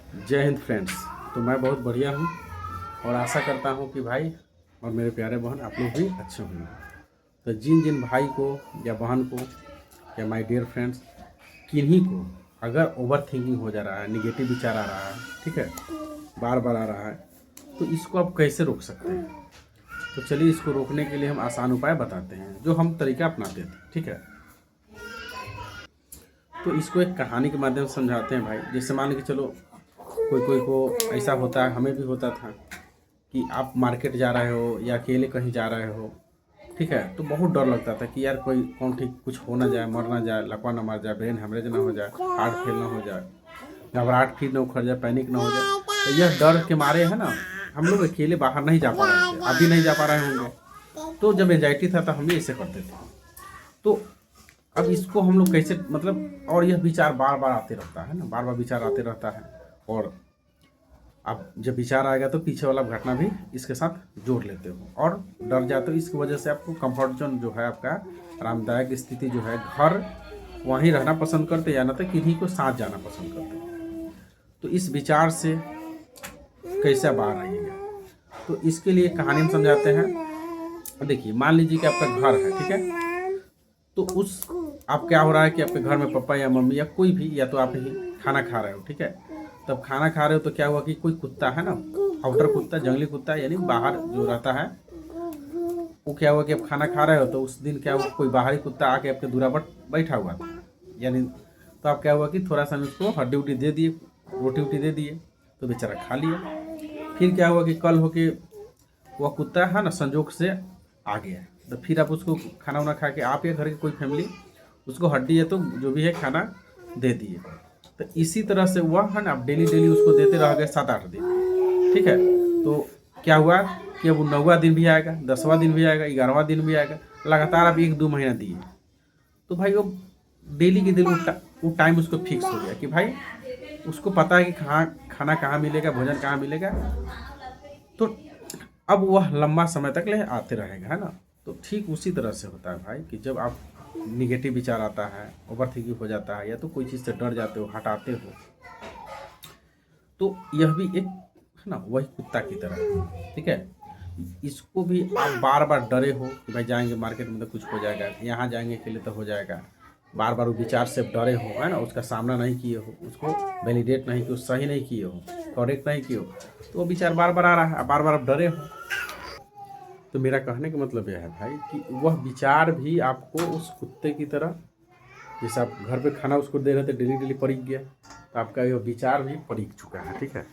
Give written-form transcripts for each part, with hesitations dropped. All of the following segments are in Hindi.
जय हिंद फ्रेंड्स। तो मैं बहुत बढ़िया हूँ और आशा करता हूँ कि भाई और मेरे प्यारे बहन आप लोग भी अच्छे होंगे। तो जिन जिन भाई को या बहन को या माय डियर फ्रेंड्स किन्हीं को अगर ओवर थिंकिंग हो जा रहा है, निगेटिव विचार आ रहा है, ठीक है, बार बार आ रहा है, तो इसको आप कैसे रोक सकते हैं। तो चलिए इसको रोकने के लिए हम आसान उपाय बताते हैं जो हम तरीका अपनाते थे, ठीक है। तो इसको एक कहानी के माध्यम से समझाते हैं भाई। जैसे मान के चलो कोई कोई को ऐसा होता है, हमें भी होता था कि आप मार्केट जा रहे हो या अकेले कहीं जा रहे हो, ठीक है, तो बहुत डर लगता था कि यार कोई कौन ठीक कुछ हो ना जाए, मर ना जाए, लकवा ना मार जाए, ब्रेन हेमरेज ना हो जाए, हार्ट फेल ना हो जाए, घबराहट फिर ना उखड़ जाए, पैनिक ना हो जाए। तो यह डर के मारे है ना, हम लोग अकेले बाहर नहीं जा पा रहे थे, अभी नहीं जा पा रहे होंगे। तो जब एंजाइटी था तो हम भी ऐसे करते थे। तो अब इसको हम लोग कैसे मतलब, और यह विचार बार बार आते रहता है ना, बार बार विचार आते रहता है। और अब जब विचार आएगा तो पीछे वाला घटना भी इसके साथ जोड़ लेते हो और डर जाते हो। इसकी वजह से आपको कंफर्ट जोन जो है, आपका आरामदायक स्थिति जो है, घर वहीं रहना पसंद करते या ना तो किन्हीं को साथ जाना पसंद करते। तो इस विचार से कैसे बाहर आइएगा, तो इसके लिए कहानी हम समझाते हैं। देखिए मान लीजिए कि आपका घर है, ठीक है, तो उस आप क्या हो रहा है कि आपके घर में पापा या मम्मी या कोई भी, या तो आप ही खाना खा रहे हो, ठीक है। तब खाना खा रहे हो तो क्या हुआ कि कोई कुत्ता है ना, आउटर कुत्ता, जंगली कुत्ता यानी बाहर जो रहता है, वो क्या हुआ कि आप खाना खा रहे हो तो उस दिन क्या हुआ, कोई बाहरी कुत्ता आके आपके दूरा पर बैठा हुआ था यानी। तो आप क्या हुआ कि थोड़ा सा उसको हड्डी उड्डी दे दिए, रोटी वोटी दे दिए, तो बेचारा खा लिया। फिर क्या हुआ कि कल हो के वह कुत्ता है ना संजोग से आ गया, तो फिर आप उसको खाना वाना खा के, आप या घर की कोई फैमिली उसको हड्डी है तो जो भी है खाना दे दिए। तो इसी तरह से वह है ना, आप डेली डेली उसको देते रह गए 7-8 दिन, ठीक है। तो क्या हुआ कि अब 9वां दिन भी आएगा, 10वां दिन भी आएगा, 11वां दिन भी आएगा, लगातार आप 1-2 महीना दिए। तो भाई वो डेली के दिन वो टाइम उसको फिक्स हो गया कि भाई उसको पता है कि खाना कहाँ मिलेगा, भोजन कहाँ मिलेगा। तो अब वह लंबा समय तक ले आते रहेगा, है ना। तो ठीक उसी तरह से होता है भाई कि जब आप निगेटिव विचार आता है, ओवर थिंकिंग हो जाता है, या तो कोई चीज़ से डर जाते हो, हटाते हो, तो यह भी एक है ना वही कुत्ता की तरह है, ठीक है। इसको भी आप बार बार डरे हो कि भाई जाएंगे मार्केट में तो कुछ हो जाएगा, यहाँ जाएंगे के लिए तो हो जाएगा, बार बार वो विचार से डरे हो, है ना, उसका सामना नहीं किए हो, उसको वैलिडेट नहीं किए हो, सही नहीं किए हो, करेक्ट नहीं किए हो, तो वो विचार बार बार आ रहा है, बार बार आप डरे हो। तो मेरा कहने का मतलब यह है भाई कि वह विचार भी आपको उस कुत्ते की तरह, जैसे आप घर पे खाना उसको दे रहे थे, डेली डेली परीख गया, तो आपका यह विचार भी परीख चुका है, ठीक है।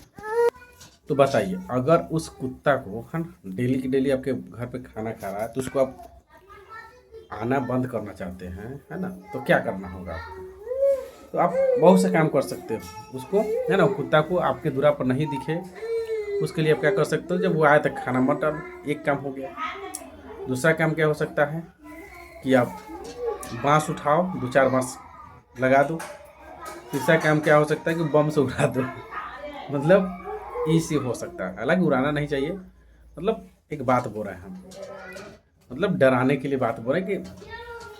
तो बताइए अगर उस कुत्ता को है ना डेली की डेली आपके घर पे खाना खा रहा है, तो उसको आप आना बंद करना चाहते हैं, है ना, तो क्या करना होगा आपको। तो आप बहुत से काम कर सकते हो उसको, है ना, कुत्ता को आपके दूरा पर नहीं दिखे, उसके लिए आप क्या कर सकते हो, जब वो आए तक खाना मत डालो, एक काम हो गया। दूसरा काम क्या हो सकता है कि आप बांस उठाओ, 2-4 बांस लगा दो। तीसरा काम क्या हो सकता है कि बम से उड़ा दो। मतलब इसी हो सकता है, हालांकि उड़ाना नहीं चाहिए, मतलब एक बात बोल रहे हैं हम, मतलब डराने के लिए बात बोल रहे हैं कि,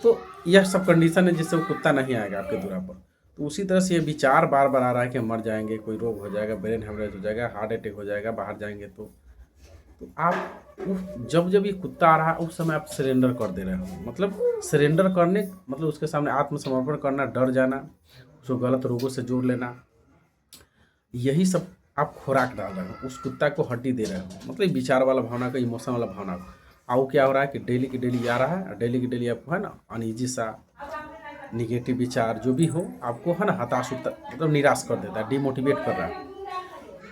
तो यह सब कंडीशन है जिससे वो कुत्ता नहीं आएगा आपके दूरा पर। तो उसी तरह से ये विचार बार बार आ रहा है कि हम मर जाएंगे, कोई रोग हो जाएगा, ब्रेन हेमरेज हो जाएगा, हार्ट अटैक हो जाएगा, बाहर जाएंगे तो आप जब जब ये कुत्ता आ रहा है उस समय आप सरेंडर कर दे रहे हो। मतलब सरेंडर करने मतलब उसके सामने आत्मसमर्पण करना, डर जाना, उसको गलत रोगों से जोड़ लेना, यही सब आप खुराक डाल रहे हो, उस कुत्ता को हड्डी दे रहे हो, मतलब विचार वाला भावना का, इमोशन वाला भावना का। आओ क्या हो रहा है कि डेली की डेली आ रहा है, डेली की डेली आपको है ना अनईजी सा निगेटिव विचार जो भी हो आपको है ना हताश मतलब निराश कर देता है, डिमोटिवेट कर रहा है।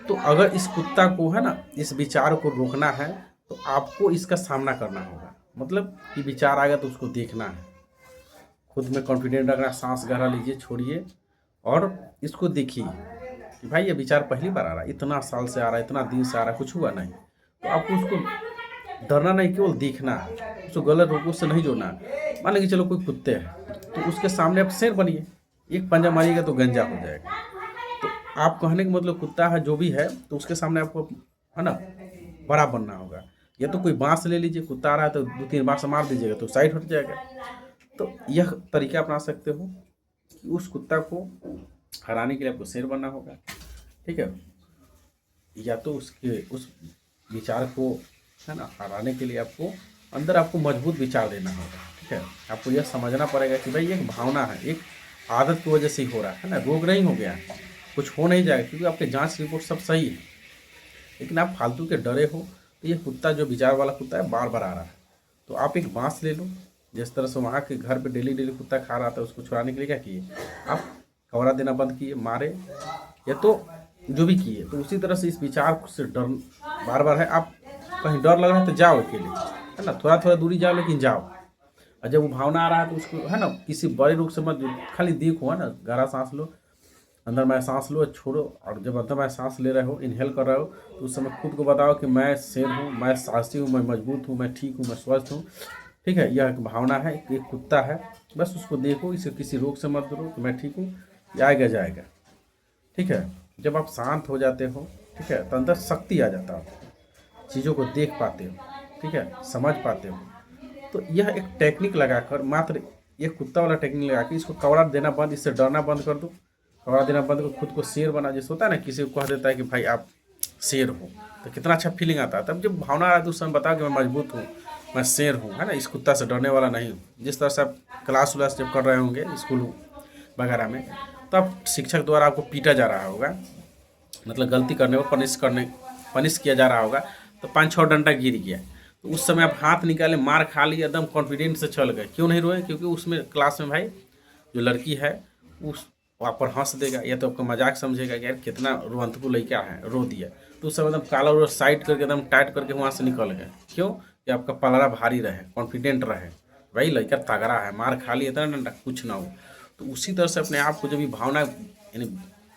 तो अगर इस कुत्ता को है ना इस विचार को रोकना है, तो आपको इसका सामना करना होगा। मतलब कि विचार आएगा तो उसको देखना है, खुद में कॉन्फिडेंट रखना, सांस गहरा लीजिए, छोड़िए और इसको देखिए कि भाई ये विचार पहली बार आ रहा है, इतना साल से आ रहा है, इतना दिन से आ रहा है, कुछ हुआ नहीं। तो आपको उसको डरना नहीं, केवल देखना है, उसको गलत लोगों से नहीं जोड़ना है। मान लीजिए चलो कोई कुत्ते हैं, तो उसके सामने आप शेर बनिए, एक पंजा मारिएगा तो गंजा हो जाएगा। तो आप कहने का मतलब कुत्ता है जो भी है, तो उसके सामने आपको है ना बड़ा बनना होगा। या तो कोई बांस ले लीजिए, कुत्ता आ रहा है तो 2-3 बांस मार दीजिएगा तो साइड हट जाएगा। तो यह तरीका अपना सकते हो कि उस कुत्ता को हराने के लिए आपको शेर बनना होगा। ठीक है। या तो उसके उस विचार को, है ना, हराने के लिए आपको अंदर आपको मजबूत विचार देना होगा। ठीक है, आपको यह समझना पड़ेगा कि भाई एक भावना है, एक आदत की वजह से ही हो रहा है ना, रोग नहीं हो गया है, कुछ हो नहीं जाएगा, क्योंकि आपके जांच रिपोर्ट सब सही है। लेकिन आप फालतू के डरे हो, तो ये कुत्ता जो विचार वाला कुत्ता है बार बार आ रहा है, तो आप एक बांस ले लो। जिस तरह से वहाँ के घर पे डेली डेली कुत्ता खा रहा था, उसको छुड़ाने के लिए क्या किए आप, कवरा देना बंद किए, मारे, या तो जो भी किए। तो उसी तरह से इस विचार से डर बार बार है, आप कहीं डर लग रहा है तो जाओ अकेले, है ना, थोड़ा थोड़ा दूरी जाओ, लेकिन जाओ। और जब वो भावना आ रहा है तो उसको, है ना, किसी बड़े रूप से मत, खाली देखो, है ना, गहरा सांस लो, अंदर में सांस लो, छोड़ो। और जब अंदर में सांस ले रहे हो, इनहेल कर रहे हो, तो उस समय खुद को बताओ कि मैं शेर हूँ, मैं साहसी हूँ, मैं मजबूत हूँ, मैं ठीक हूँ, मैं स्वस्थ हूँ। ठीक है, यह एक भावना है, एक कुत्ता है, बस उसको देखो, इसे किसी रोग से मत डरो कि मैं ठीक हूँ, ये आएगा जाएगा। ठीक है, जब आप शांत हो जाते हो, ठीक है, तो अंदर शक्ति आ जाता है, चीज़ों को देख पाते हो, ठीक है, समझ पाते हो। तो यह एक टेक्निक लगाकर, मात्र ये कुत्ता वाला टेक्निक लगा के इसको कवड़ा देना बंद, इससे डरना बंद कर दो। कवड़ा देना बंद कर, खुद को शेर बना। जैसे होता है ना, किसी को कह देता है कि भाई आप शेर हो, तो कितना अच्छा फीलिंग आता है। तब जब भावना आ रहा है तो उस समय बताओ कि मैं मजबूत हूँ, मैं शेर हूँ, है ना, इस कुत्ता से डरने वाला नहीं हूँ। जिस तरह से आप क्लास व्लास जब कर रहे होंगे स्कूल वगैरह में, तो आप शिक्षक द्वारा आपको पीटा जा रहा होगा, मतलब गलती करने को पनिश किया जा रहा होगा, तो 5-6 डंडा गिर गया, तो उस समय आप हाथ निकाले, मार खा लिए, एकदम कॉन्फिडेंट से चल गए। क्यों नहीं रोए? क्योंकि उसमें क्लास में भाई जो लड़की है उस आप पर हंस देगा, या तो आपका मजाक समझेगा कि यार कितना रोअंतकू लड़का है, रो दिया। तो उस समय एकदम काला और साइड करके एकदम टाइट करके वहाँ से निकल गए। क्यों? कि आपका पलड़ा भारी रहे, कॉन्फिडेंट रहे, भाई लड़का तगड़ा है, मार खा लिया था डंडा, कुछ ना हो। तो उसी तरह से अपने आप को जब भी भावना, यानी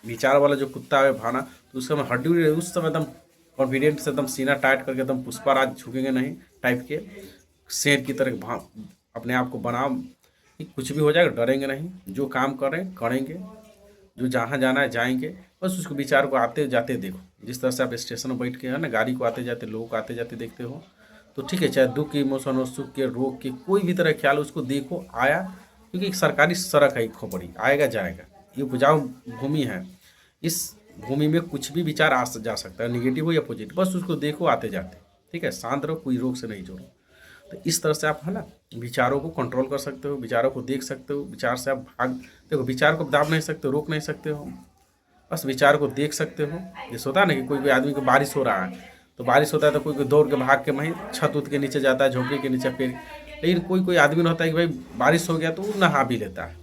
विचार वाला जो कुत्ता है भावना, तो उसका मैं हड्डी उस समय एकदम कॉन्फिडेंट से, एकदम सीना टाइट करके, एकदम पुष्पाराज झुकेंगे नहीं टाइप के, शेर की तरह भाव अपने आप को बनाओ कि कुछ भी हो जाएगा, डरेंगे नहीं, जो काम करें करेंगे, जो जहाँ जाना है जाएंगे। बस उसको विचार को आते जाते देखो। जिस तरह से आप स्टेशन में बैठ के, है ना, गाड़ी को आते जाते, लोगों को आते जाते देखते हो, तो ठीक है, चाहे दुख के इमोशन हो, सुख के, रोग के, कोई भी तरह ख्याल, उसको देखो आया, क्योंकि एक सरकारी सड़क है, एक खोपड़ी, आएगा जाएगा, ये उपजाऊ भूमि है। इस भूमि में कुछ भी विचार आ जा सकता है, निगेटिव हो या पॉजिटिव, बस उसको देखो आते जाते। ठीक है, शांत रहो, कोई रोग से नहीं जोड़ो। तो इस तरह से आप, है ना, विचारों को कंट्रोल कर सकते हो, विचारों को देख सकते हो। विचार से आप भाग, देखो विचार को दाब नहीं सकते, रोक नहीं सकते हो, बस विचार को देख सकते हो। जैसे होता है ना कि कोई कोई आदमी को बारिश हो रहा है, तो बारिश होता है तो कोई कोई दौड़ के भाग के वहीं छत उत के नीचे जाता है, झोंपड़ी के नीचे पेड़। लेकिन कोई कोई आदमी होता है कि भाई बारिश हो गया तो वो नहा भी लेता है,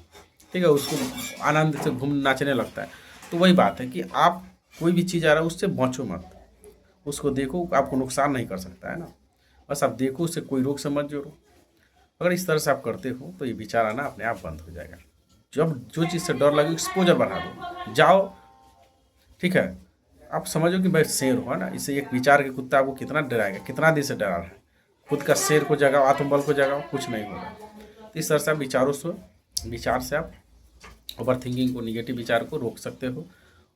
ठीक है, उसको आनंद से घूम नाचने लगता है। तो वही बात है कि आप कोई भी चीज़ आ रहा है उससे बचो मत, उसको देखो, आपको नुकसान नहीं कर सकता, है ना, बस आप देखो, उससे कोई रोग से मत जोड़ो। अगर इस तरह से आप करते हो तो ये विचार आना अपने आप बंद हो जाएगा। जब जो चीज़ से डर लगे एक्सपोजर बढ़ा दो, जाओ। ठीक है, आप समझो कि भाई शेर हो, है ना, इससे एक विचार के कुत्ता आपको कितना डराएगा, कितना देर से डरा रहा है। खुद का शेर को जगाओ, आत्मबल को जगाओ, कुछ नहीं होगा। तो इस तरह से आप विचार से आप ओवर थिंकिंग को, निगेटिव विचार को रोक सकते हो,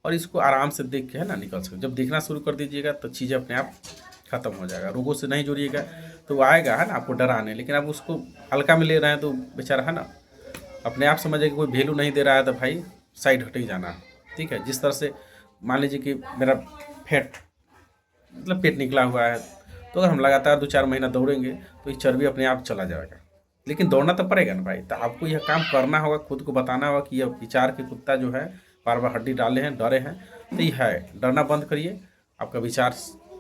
और इसको आराम से देख के, है ना, निकल सकते हो। जब देखना शुरू कर दीजिएगा तो चीज़ें अपने आप खत्म हो जाएगा। रोगों से नहीं जुड़िएगा तो वो आएगा, है ना, आपको डराने, लेकिन आप उसको हल्का में ले रहे हैं तो बेचारा, है ना, अपने आप समझे कि कोई वैल्यू नहीं दे रहा है, तो भाई साइड हट ही जाना। ठीक है, जिस तरह से मान लीजिए कि मेरा फैट, मतलब पेट निकला हुआ है, तो अगर हम लगातार 2-4 महीना दौड़ेंगे तो ये चर्बी अपने आप चला जाएगा। लेकिन दौड़ना तो पड़ेगा ना भाई, तो आपको यह काम करना होगा, खुद को बताना होगा कि यह विचार के कुत्ता जो है बार बार हड्डी डाले हैं, डरे हैं, तो ये है, डरना बंद करिए, आपका विचार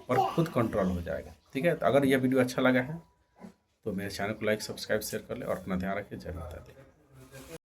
पर खुद कंट्रोल हो जाएगा। ठीक है, तो अगर यह वीडियो अच्छा लगा है तो मेरे चैनल को लाइक, सब्सक्राइब, शेयर कर ले, और अपना ध्यान रखिए। जय माता दी।